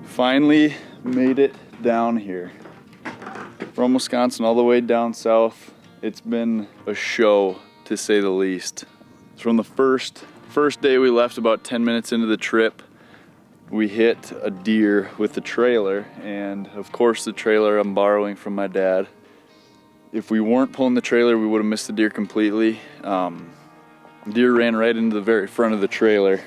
Finally made it down here from Wisconsin all the way down south. It's been a show, to say the least. From the first day we left, about 10 minutes into the trip, we hit a deer with the trailer, and of course the trailer I'm borrowing from my dad. If we weren't pulling the trailer, we would have missed the deer completely. Deer ran right into the very front of the trailer.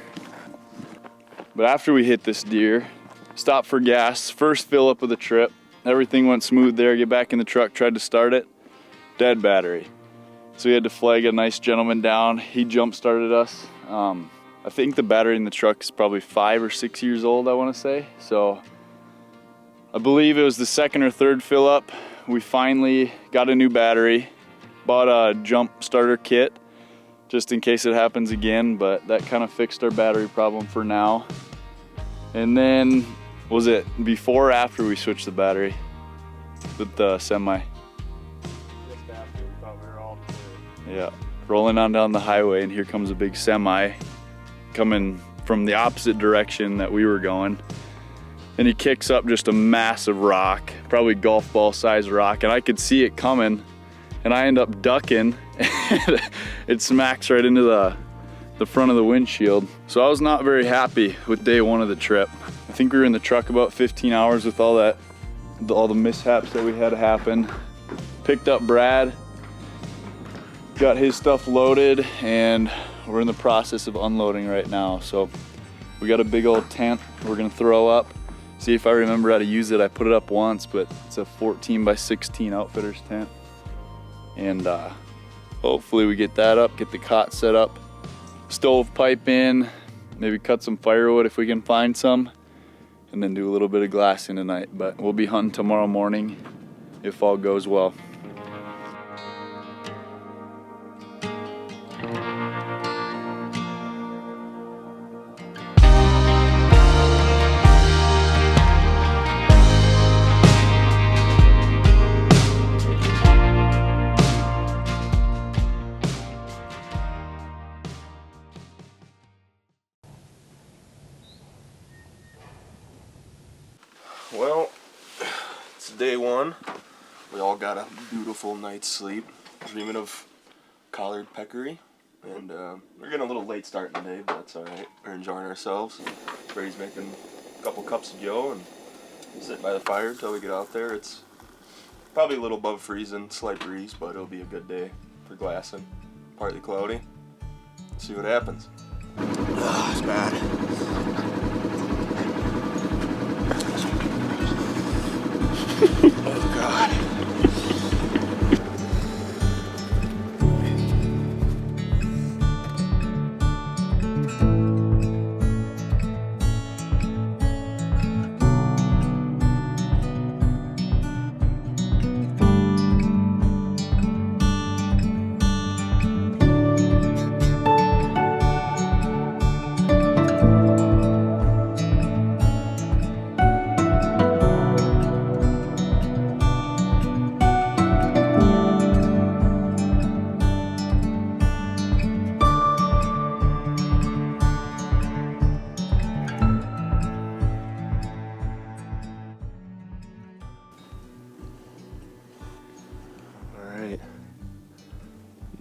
But after we hit this deer, stopped for gas, first fill up of the trip. Everything went smooth there. Get back in the truck, tried to start it, dead battery. So we had to flag a nice gentleman down. He jump started us. I think the battery in the truck is probably 5 or 6 years old, I want to say. So I believe it was the second or third fill up. We finally got a new battery, bought a jump starter kit just in case it happens again, but that kind of fixed our battery problem for now. And then, was it before or after we switched the battery with the semi? Just after, we thought we were all clear. Yeah, rolling on down the highway, and here comes a big semi coming from the opposite direction that we were going. And he kicks up just a massive rock, probably golf ball size rock, and I could see it coming, and I end up ducking, and it smacks right into the front of the windshield. So I was not very happy with day one of the trip. I think we were in the truck about 15 hours with all the mishaps that we had happen. Picked up Brad, got his stuff loaded, and we're in the process of unloading right now. So we got a big old tent we're gonna throw up. See if I remember how to use it. I put it up once, but it's a 14 by 16 outfitter's tent. And hopefully we get that up, get the cot set up, stovepipe in, maybe cut some firewood if we can find some, and then do a little bit of glassing tonight. But we'll be hunting tomorrow morning if all goes well. Well, it's day one. We all got a beautiful night's sleep, dreaming of collared peccary, and we're getting a little late start today, but that's all right. We're enjoying ourselves. Brady's making a couple cups of joe and sit by the fire until we get out there. It's probably a little above freezing, slight breeze, but it'll be a good day for glassing. Partly cloudy. Let's see what happens. Oh, it's bad. Oh God.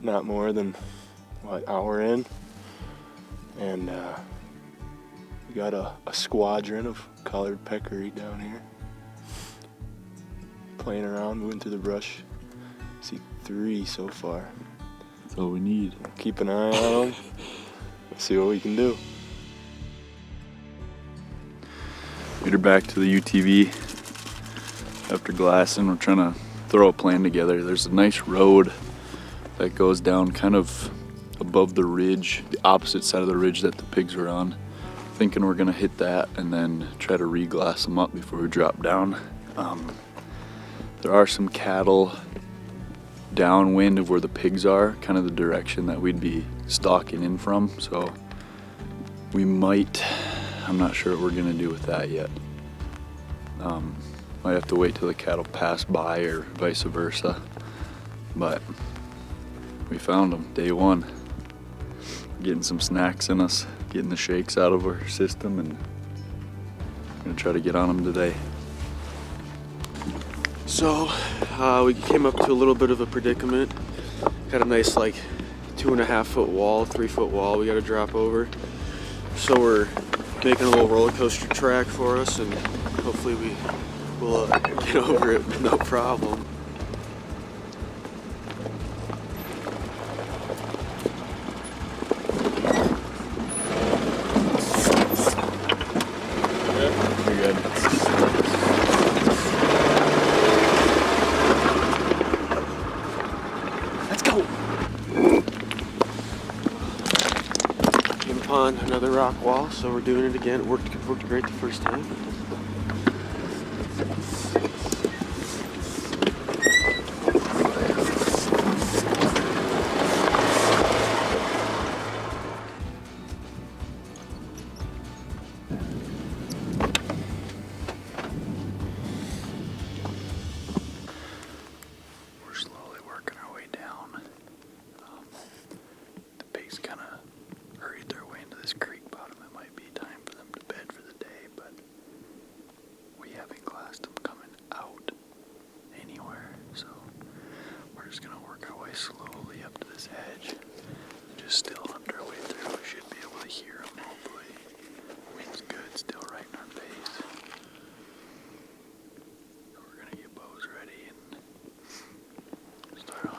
Not more than, what, hour in, and we got a squadron of collared peccary down here playing around, moving through the brush. See 3 so far. That's all we need. Keep an eye on them. Let's see what we can do. Made her back to the UTV after glassing. We're trying to throw a plan together. There's a nice road that goes down kind of above the ridge, the opposite side of the ridge that the pigs were on. thinking we're gonna hit that and then try to re-glass them up before we drop down. There are some cattle downwind of where the pigs are, kind of the direction that we'd be stalking in from, so we might, I'm not sure what we're gonna do with that yet. Might have to wait till the cattle pass by or vice versa, but we found them day one. Getting some snacks in us, getting the shakes out of our system, and I'm gonna try to get on them today. So we came up to a little bit of a predicament. Got a nice like 2.5 foot wall, 3 foot wall we got to drop over. So we're making a little roller coaster track for us, and hopefully we will get over it with no problem. You're good. Let's go! Came upon another rock wall, so we're doing it again. It worked great the first time. We're slowly working our way down. The pigs kind of hurried their way into this creek bottom. It might be time for them to bed for the day, but we haven't glassed them coming out anywhere, so we're just gonna work our way slowly up to this edge. Just still under our way through. We should be able to hear them, hopefully. Wind's good, still right in our face. So we're gonna get bows ready and start on.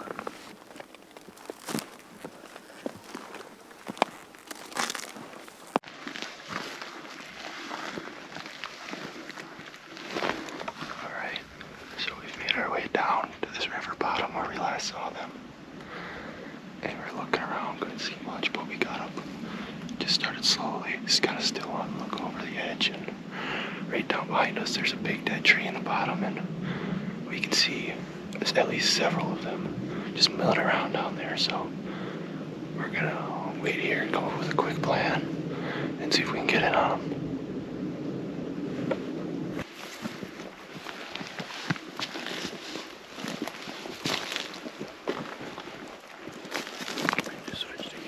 Alright, so we've made our way down to this river bottom where we last saw them. And we're looking around, couldn't see much, but we got up. Just started slowly, just kind of still on, look over the edge, and right down behind us there's a big dead tree in the bottom, and we can see there's at least several of them just milling around down there. So we're gonna wait here and come up with a quick plan and see if we can get in on them. Just switched again.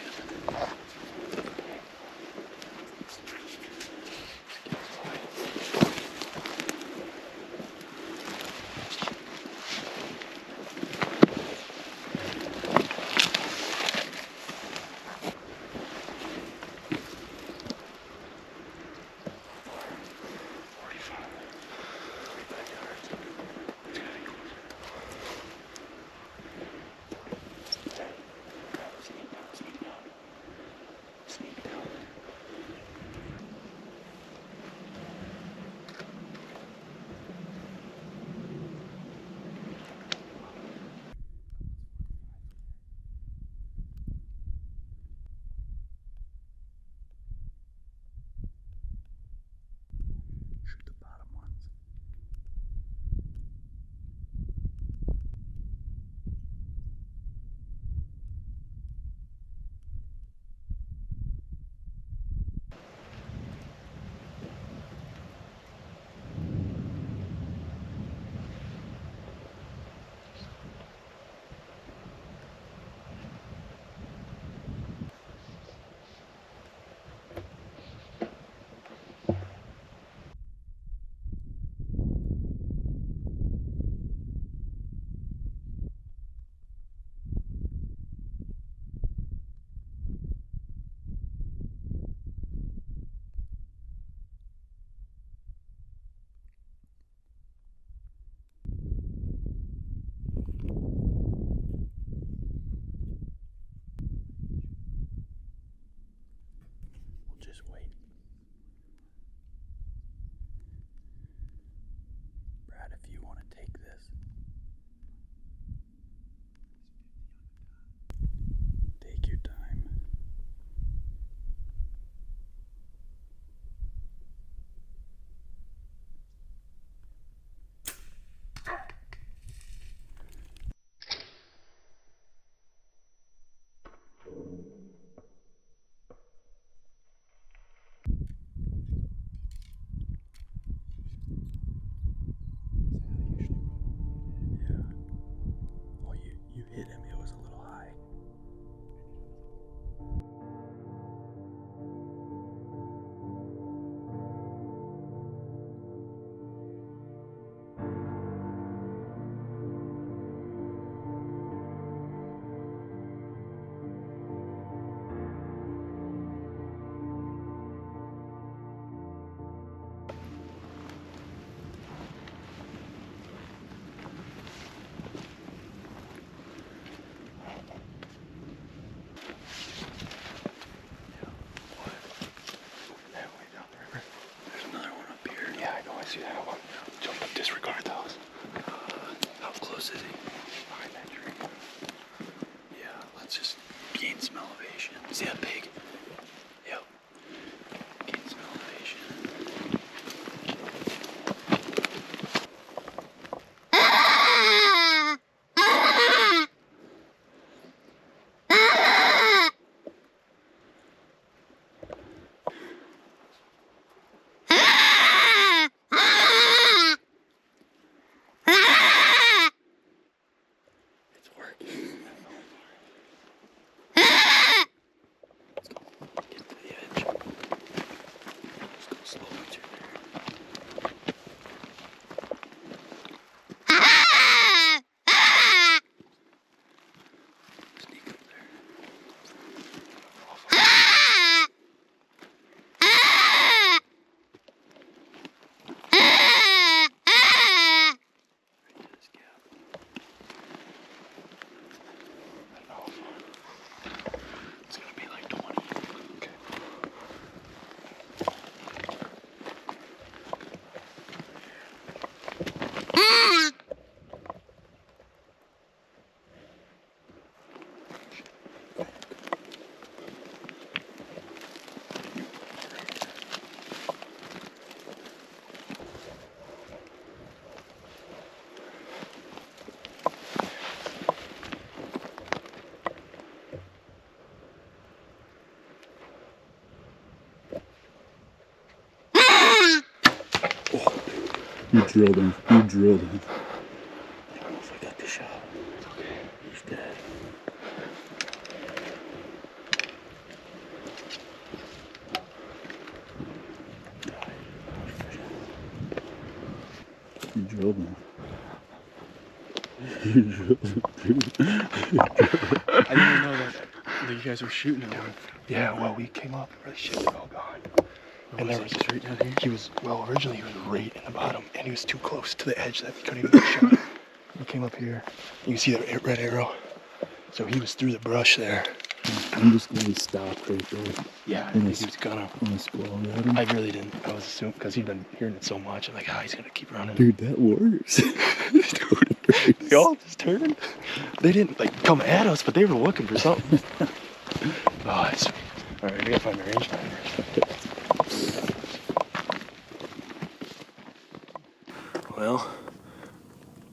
I see that one. Jump and disregard those. How close is he? Behind that tree. Yeah, let's just gain some elevation. See that pig? Yep. Gain some elevation. You drilled him. You drilled him. I almost got the shot. It's okay. He's dead. You drilled him. You drilled him, dude. I didn't even know that you guys were shooting him. Yeah, well, we came up and really shit was all gone. And there was straight down here. He was, well, originally he was right in the bottom, and he was too close to the edge that we couldn't even get a shot. We came up here. You can see the red arrow. So he was through the brush there. I'm just going to stop right there. Yeah, I think he was gonna. I really didn't. I was assuming, because he'd been hearing it so much. I'm like, he's gonna keep running. Dude, that works. They all just turned. They didn't, like, come at us, but they were looking for something. Oh, that's sweet. All right, we gotta find the rangefinder. Well,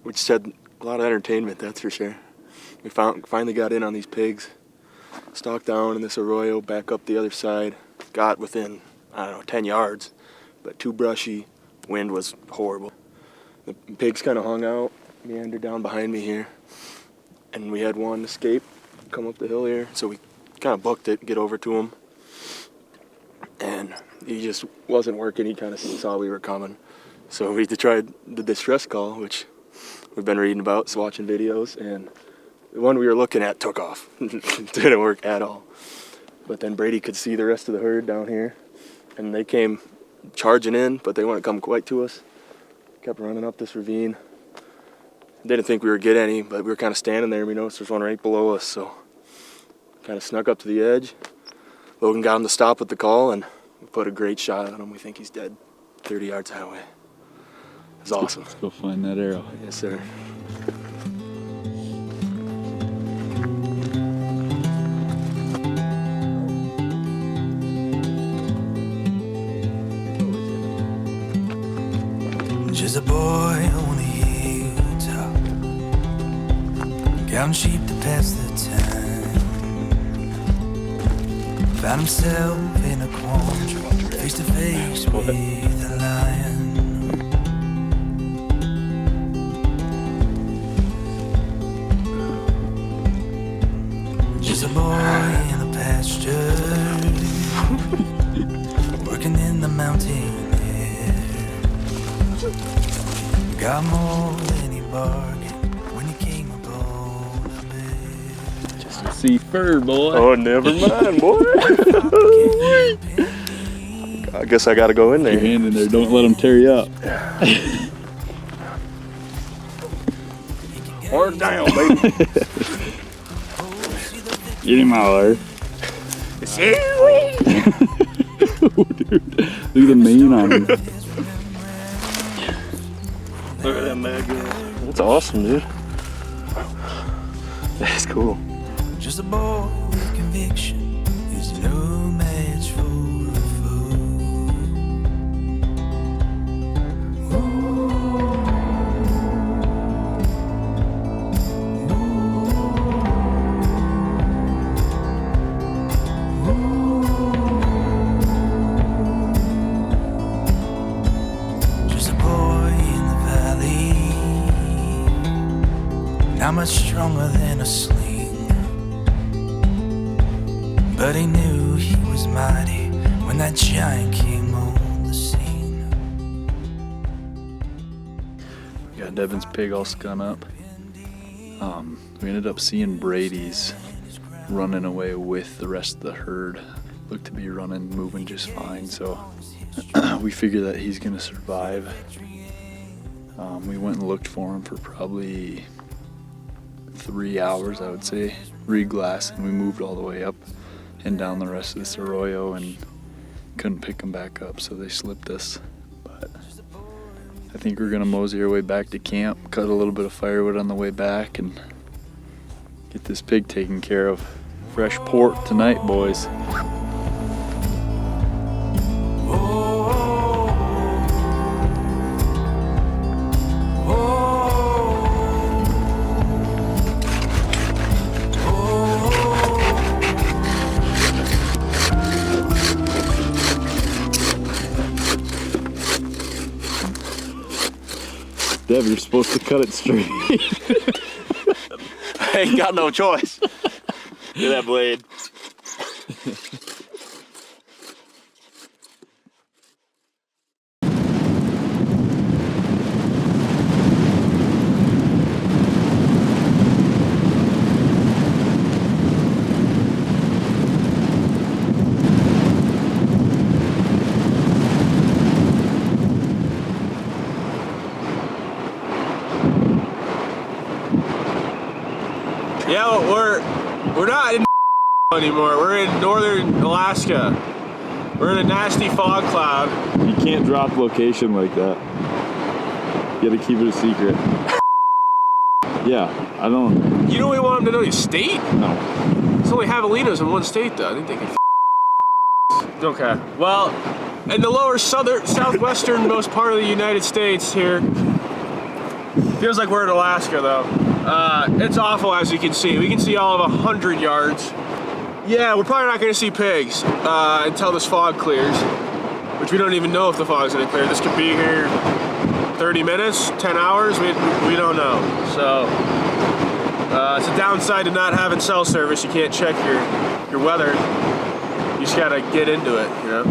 we just had a lot of entertainment, that's for sure. We finally got in on these pigs, stalked down in this arroyo, back up the other side, got within, 10 yards, but too brushy, wind was horrible. The pigs kind of hung out, meandered down behind me here, and we had one escape, come up the hill here, so we kind of booked it, get over to him, and he just wasn't working. He kind of saw we were coming. So we tried the distress call, which we've been reading about, so watching videos, and the one we were looking at took off. Didn't work at all. But then Brady could see the rest of the herd down here, and they came charging in, but they wouldn't come quite to us. Kept running up this ravine. Didn't think we would get any, but we were kind of standing there, and we noticed there's one right below us, so kind of snuck up to the edge. Logan got him to stop with the call, and we put a great shot on him. We think he's dead 30 yards that way. It's awesome. Let's go find that arrow. Yes, sir. Just a boy on the hilltop, counting sheep to pass the time. Found himself in a quandary, face to face with a lion. Just a boy in the pasture, working in the mountain air. Got more than he bargained when he came upon a man. Just a sea fur, boy. Oh, never mind, boy. I guess I gotta go in there. Your hand in there. Don't let them tear you up. Horns down, baby. Get him out there. Oh, dude. Look at the mane on him. Look at that mad girl. That's awesome, dude. That's cool. Just a boy with conviction is no match for a fool. Just a boy in the valley, not much stronger than a sling, but he knew he was mighty when that giant came on the scene. We got Devin's pig all scun up. We ended up seeing Brady's running away with the rest of the herd. Looked to be running, moving just fine, so we figure that he's gonna survive. We went and looked for him for probably 3 hours, I would say, re-glass, and we moved all the way up and down the rest of this arroyo and couldn't pick them back up, so they slipped us. But I think we're gonna mosey our way back to camp, cut a little bit of firewood on the way back, and get this pig taken care of. Fresh pork tonight, boys. Dev, you're supposed to cut it straight. I ain't got no choice. Look at that blade. Yeah, we're not in anymore. We're in northern Alaska. We're in a nasty fog cloud. You can't drop location like that. You gotta keep it a secret. Yeah, I don't. You know we want them to know your state? No. It's only Javelinas in one state, though. I think they can. Okay. Well, in the lower southwesternmost part of the United States here. Feels like we're in Alaska, though. It's awful, as you can see. We can see all of 100 yards. Yeah, we're probably not going to see pigs until this fog clears, which we don't even know if the fog's going to clear. This could be here 30 minutes, 10 hours, we don't know. So it's a downside to not having cell service. You can't check your weather. You just got to get into it, you know?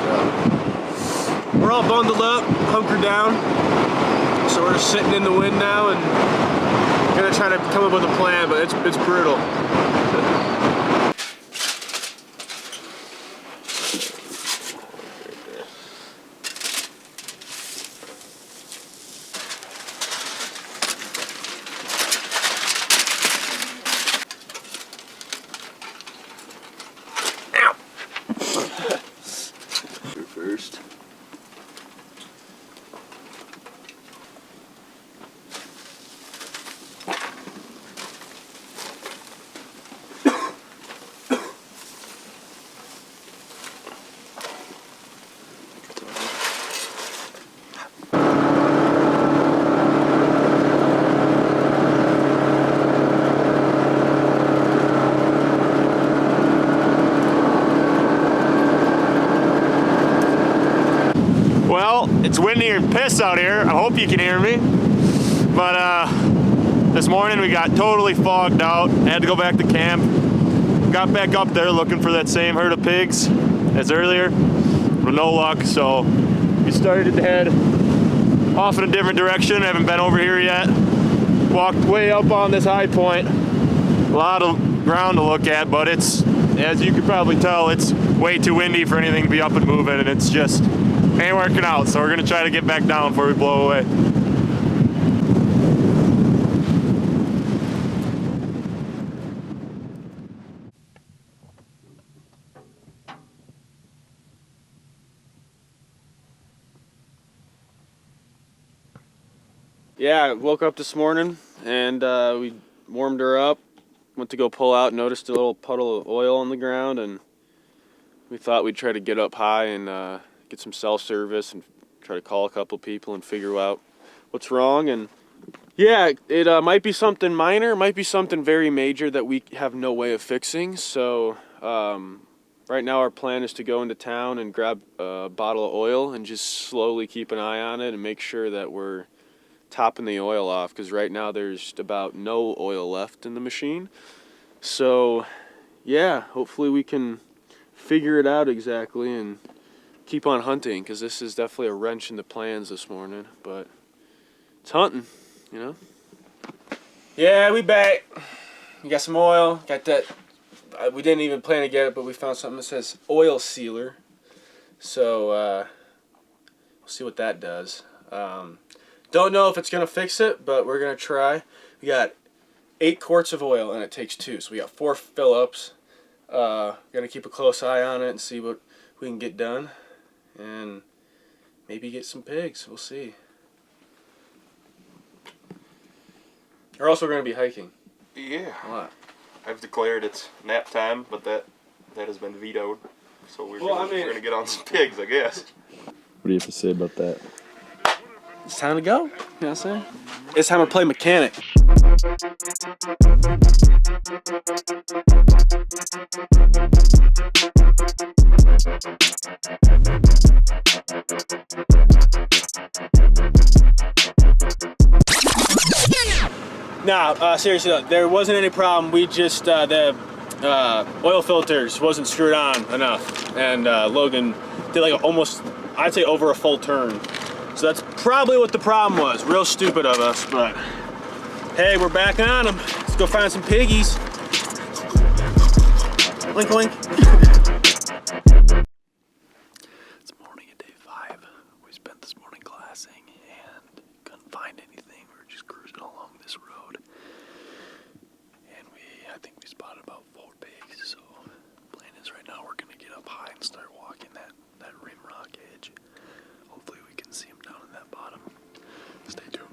So we're all bundled up, hunkered down. So we're just sitting in the wind now and gonna try to come up with a plan, but it's brutal. Ow! Here first. It's windy and piss out here. I hope you can hear me. But this morning we got totally fogged out. Had to go back to camp. Got back up there looking for that same herd of pigs as earlier, but no luck. So we started to head off in a different direction. Haven't been over here yet. Walked way up on this high point. A lot of ground to look at, but it's, as you can probably tell, it's way too windy for anything to be up and moving, and it's just ain't working out. So we're gonna try to get back down before we blow away. Yeah, woke up this morning and we warmed her up. Went to go pull out, noticed a little puddle of oil on the ground, and we thought we'd try to get up high and get some cell service and try to call a couple people and figure out what's wrong. And yeah, it might be something minor, might be something very major that we have no way of fixing. So right now our plan is to go into town and grab a bottle of oil and just slowly keep an eye on it and make sure that we're topping the oil off, because right now there's about no oil left in the machine. So yeah, hopefully we can figure it out exactly and keep on hunting, because this is definitely a wrench in the plans this morning, but it's hunting, you know. Yeah, we back. We got some oil, got that. We didn't even plan to get it, but we found something that says oil sealer, so we'll see what that does. Don't know if it's gonna fix it, but we're gonna try. We got 8 quarts of oil and it takes 2, so we got 4 fill-ups. Gonna keep a close eye on it and see what we can get done, and maybe get some pigs. We'll see. Or else we're gonna be hiking. Yeah. A lot. I've declared it's nap time, but that has been vetoed. So we're gonna get on some pigs, I guess. What do you have to say about that? It's time to go. You know what I'm saying? It's time to play mechanic. Nah, seriously though, there wasn't any problem. We just, the oil filters wasn't screwed on enough. And Logan did like almost, I'd say over a full turn. So that's probably what the problem was. Real stupid of us, but hey, we're back on them. Let's go find some piggies. Wink, wink. It's morning at day 5. We spent this morning glassing and couldn't find anything. We were just cruising along this road. And I think we spotted about 4 pigs. So the plan is right now we're gonna get up high and start walking that rim rock edge. Hopefully we can see them down in that bottom. Stay tuned.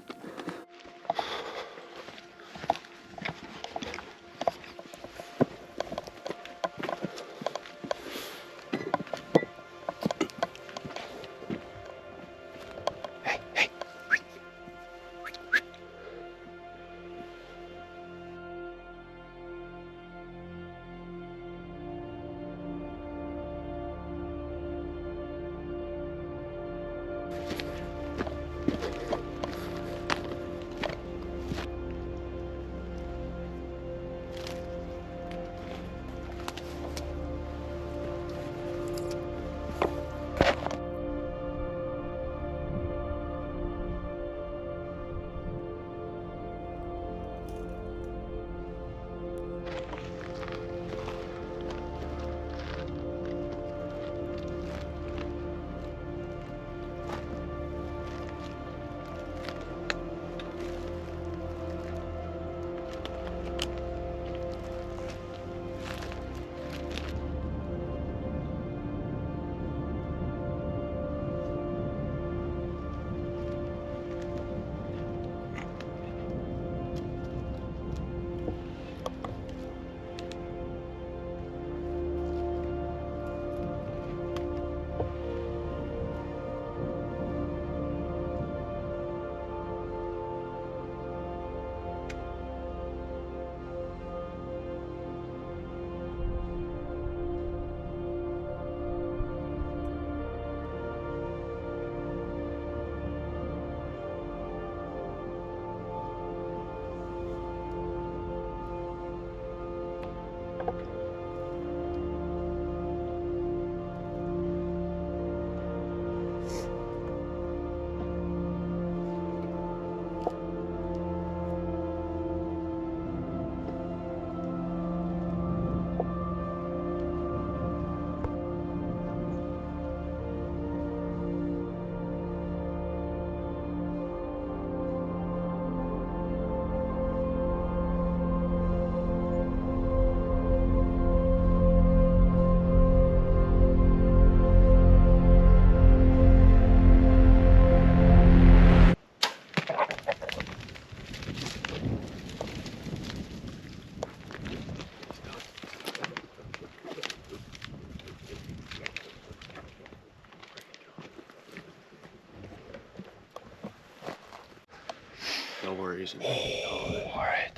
No worries. All right.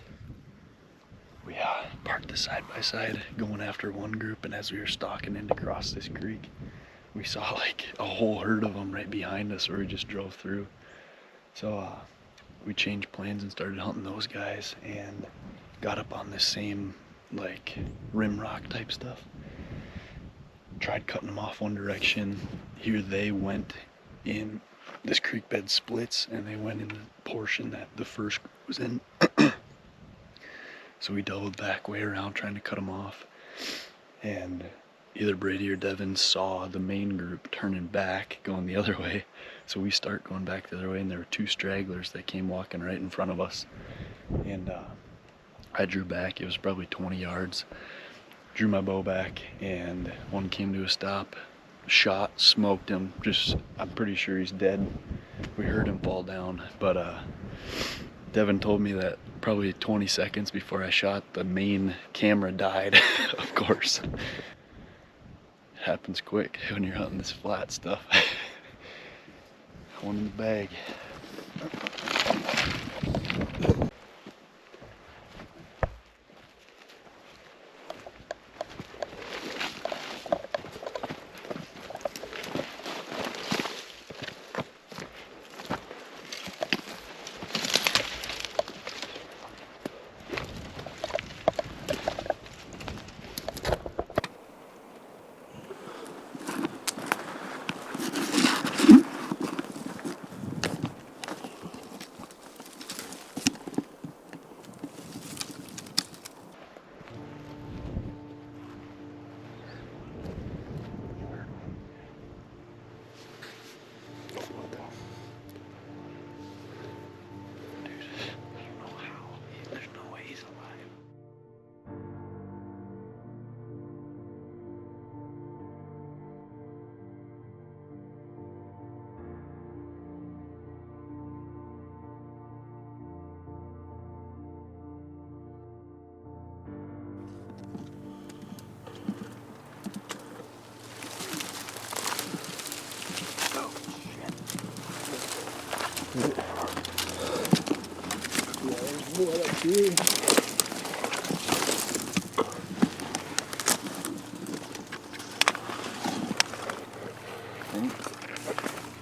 We parked the side by side going after one group, and as we were stalking in to cross this creek, we saw like a whole herd of them right behind us where we just drove through. So we changed plans and started hunting those guys and got up on this same like rim rock type stuff. Tried cutting them off one direction. Here they went in, this creek bed splits and they went in the portion that the first group was in. So we doubled back way around trying to cut them off, and either Brady or Devin saw the main group turning back going the other way, so we start going back the other way, and there were two stragglers that came walking right in front of us, and I drew back. It was probably 20 yards, drew my bow back, and one came to a stop, shot, smoked him, I'm pretty sure he's dead. We heard him fall down, but Devin told me that probably 20 seconds before I shot, the main camera died, of course. It happens quick when you're hunting this flat stuff. One in the bag.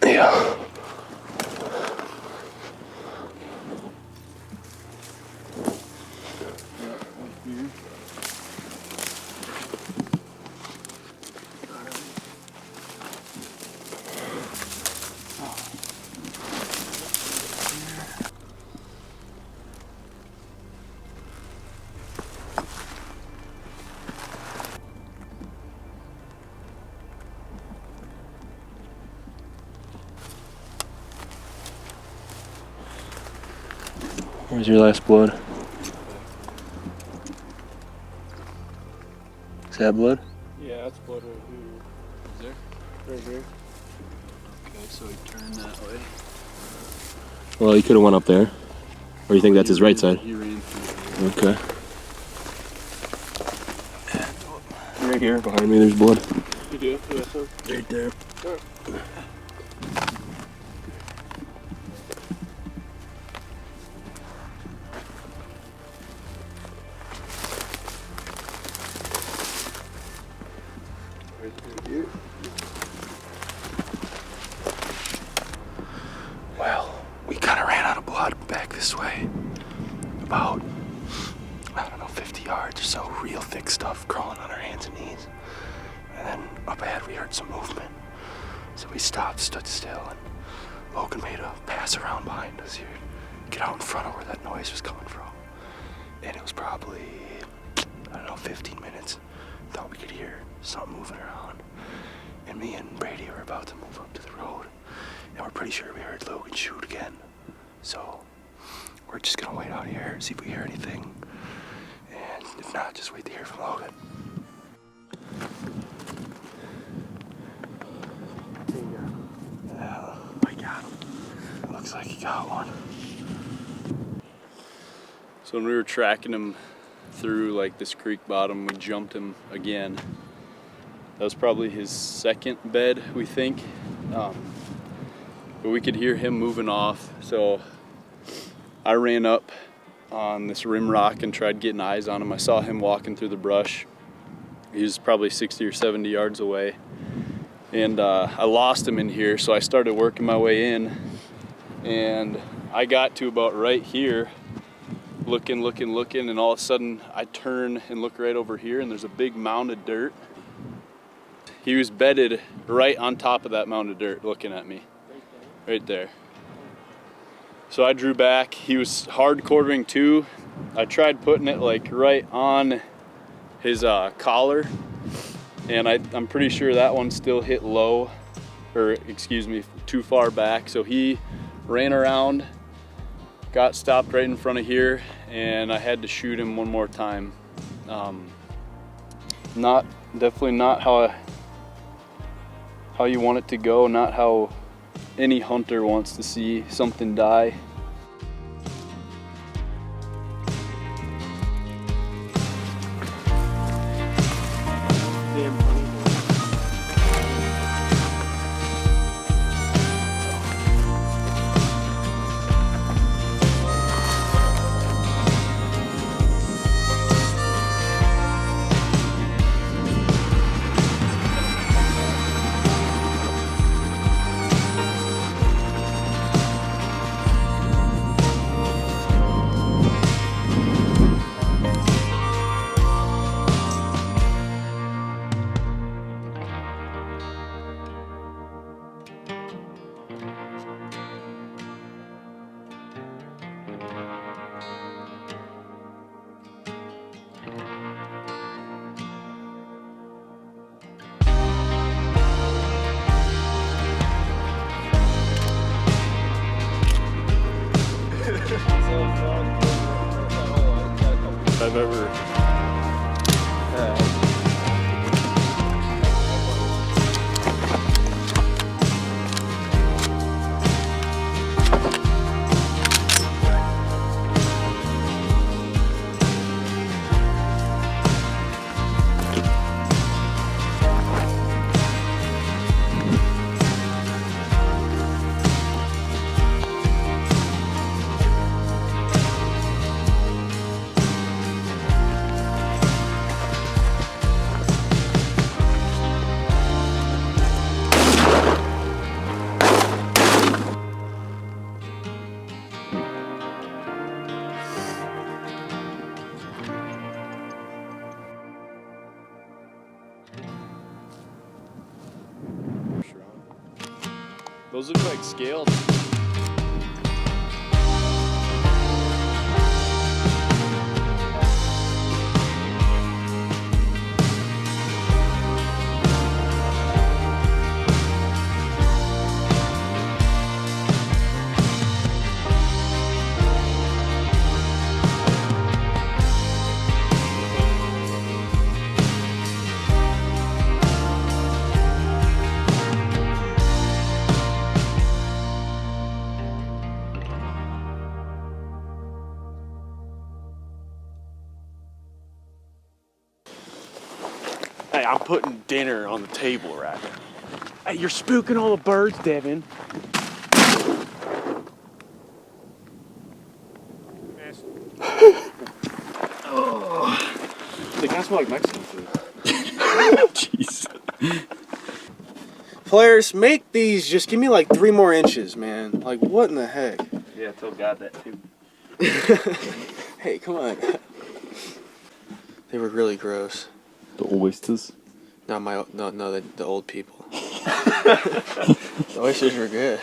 Yeah. Where's your last blood? Is that blood? Yeah, that's blood right here. Is there? Right here. Okay, so he turned that way. Well, he could have went up there. Or you think that's his right side? He ran through Okay. Right here, behind me, there's blood. You do? Yeah, so. Right there. Well, we kind of ran out of blood back this way. About, I don't know, 50 yards or so. Real thick stuff crawling on our hands and knees. And then up ahead we heard some movement. So we stopped, stood still, and Logan made a pass around behind us here. Get out in front of where that noise was coming from. And it was probably, I don't know, 15 minutes. Thought we could hear something moving around. And me and Brady were about to move up to the road. And we're pretty sure we heard Logan shoot again. So we're just gonna wait out here, see if we hear anything. And if not, just wait to hear from Logan. Yeah, I got him. Looks like he got one. So when we were tracking him through like this creek bottom, we jumped him again. That was probably his second bed, we think. But we could hear him moving off. So I ran up on this rim rock and tried getting eyes on him. I saw him walking through the brush. He was probably 60 or 70 yards away. And I lost him in here, so I started working my way in. And I got to about right here, looking, and all of a sudden I turn and look right over here, and there's a big mound of dirt. He was bedded right on top of that mound of dirt looking at me. Right there. So I drew back. He was hard quartering too. I tried putting it like right on his collar, and I'm pretty sure that one still hit low, or excuse me, too far back. So he ran around, got stopped right in front of here, and I had to shoot him one more time. Definitely not how you want it to go, not how any hunter wants to see something die. I've ever had. Those look like scaled. Hey, I'm putting dinner on the table right now. Hey, you're spooking all the birds, Devin. They kind of smell like Mexican food. Jeez. Players, make these. Just give me like 3 more inches, man. Like, what in the heck? Yeah, I told God that too. Hey, come on. They were really gross. The oysters? The old people. The oysters were good.